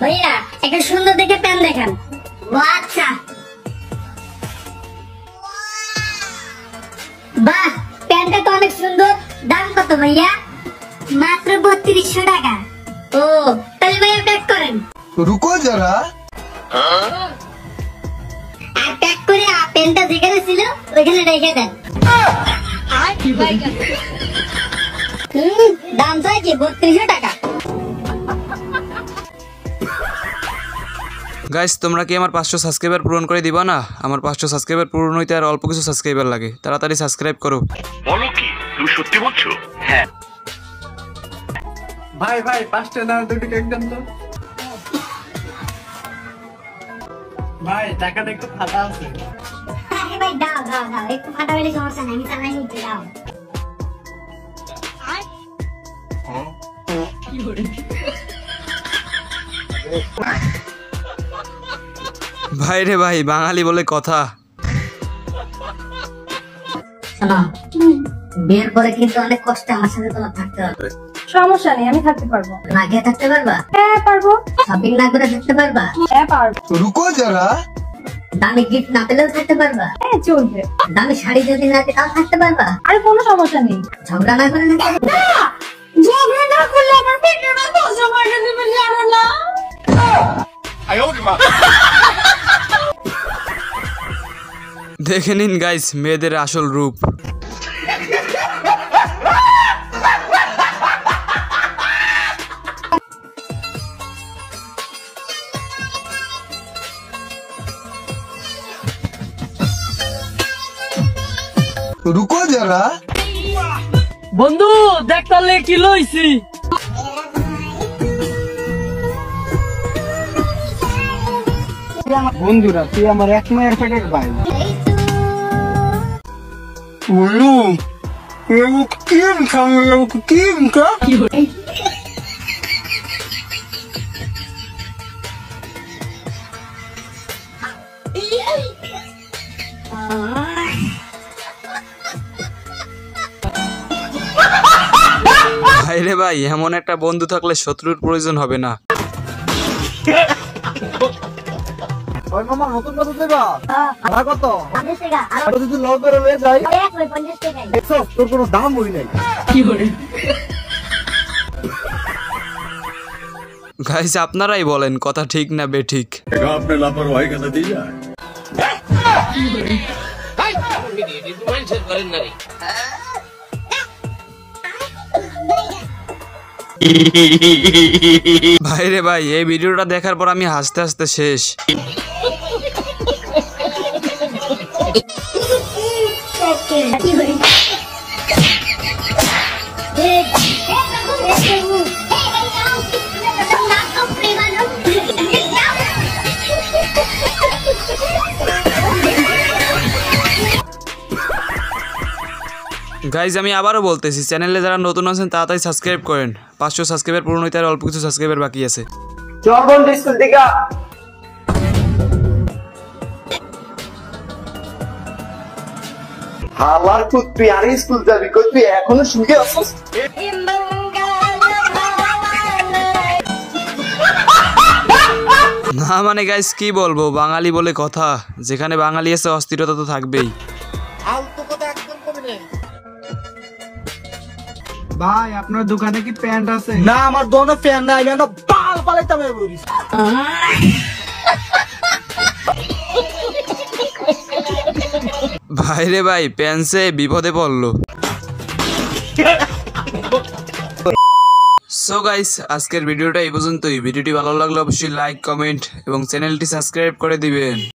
ভাইয়া একটা সুন্দর দেখে প্যান্ট দেখান। ও আচ্ছা, বাহ প্যান্টটা তো অনেক সুন্দর। দাম কত ভাইয়া? মাত্র 3200 টাকা। ও তাহলে ভাইয়া প্যাক করেন। रुको जरा। আর প্যাক করে প্যান্টটা যেখানে ছিল ওইখানে রেখে দেন। দাম তো কি 3200 টাকা। গাইস তোমরা কি আমার 500 সাবস্ক্রাইবার পূরণ করে দিবা না? আমার 500 সাবস্ক্রাইবার পূরণ হইতে আর অল্প কিছু সাবস্ক্রাইবার লাগে, তাড়াতাড়ি সাবস্ক্রাইব করো। বলো কি তুমি সত্যি বলছো? হ্যাঁ भाई भाई 5 টাকা দুটো কেক দেন তো। ভাই টাকাটা একটু ফাটা আছে। আরে ভাই দাও দাও দাও, একটু ফাটা হলে সমস্যা নাই, আমি চালাই নিতে দাও। ভাই রে ভাই, বাঙালি বলে কথা। শোনো, বিয়ের পরে কিন্তু অনেক কষ্ট আমার সাথে তোমার থাকতে হবে। সমস্যা নেই, আমি থাকতে পারবো। না গিয়ে থাকতে পারবা? হ্যাঁ পারবো। শপিং না করে থাকতে পারবা? হ্যাঁ পারবো। रुको जरा। দামি গিফট না পেলেও থাকতে পারবা? হ্যাঁ চলবে। দামি শাড়ি যদি না পেয়ে তাও থাকতে পারবা? আরে কোনো সমস্যা নেই। ঝগড়া না করে থাকতে পারবা? ঝগড়া না করলে আমার পেটটা বসে পড়ে দিবে জানো না। দেখে নিন গাইস মেয়েদের আসল রূপ। रुको जरा। বন্ধু দেখ তাহলে কি লইছি। বন্ধুরা তুই আমার এক মায়ের পেটের ভাই। বলু কিম খাওয়া কিম কা। ভাই রে ভাই, এমন একটা বন্ধু থাকলে শত্রুর প্রয়োজন হবে না। ওই মামা নতুন কত দেবা? ভাড়া কত? 50 টাকা। আর আর যদি লগ করে লয়ে যাই এক ওই 50 টাকাই। দেখছো তোর কোনো দাম হই নাই। গাইস আপনারাই বলেন কথা ঠিক না বেঠিক। आपने लापरवाही का नतीजा है। ভাই রে ভাই, এই ভিডিওটা দেখার পর আমি হাসতে হাসতে শেষ। কি করি? গাইজ আমি আবারও বলতেছি, চ্যানেলে যারা নতুন আছেন তাড়াতাড়ি সাবস্ক্রাইব করেন। 500 সাবস্ক্রাইবার পূরণ হইতে আর অল্প কিছু সাবস্ক্রাইবার বাকি আছে। চল বন্ধু স্কুল থেকে। হালার পুত তুই আর স্কুল যাবি কই? তুই এখনো শুয়ে আছিস? না মানে গাইজ কি বলবো, বাঙালি বলে কথা, যেখানে বাঙালি আছে অস্থিরতা তো থাকবেই। ভাই আপনার দোকানে কি প্যান্ট আছে? না আমার দোকানে প্যান্ট নাই, আমি বাল পালাইতাম বলিস। ভাই রে ভাই, প্যান্সে বিপদে পড়লো। সো গাইস আজকের ভিডিওটা এই পর্যন্তই। ভিডিওটি ভালো লাগলে অবশ্যই লাইক, কমেন্ট এবং চ্যানেলটি সাবস্ক্রাইব করে দিবেন।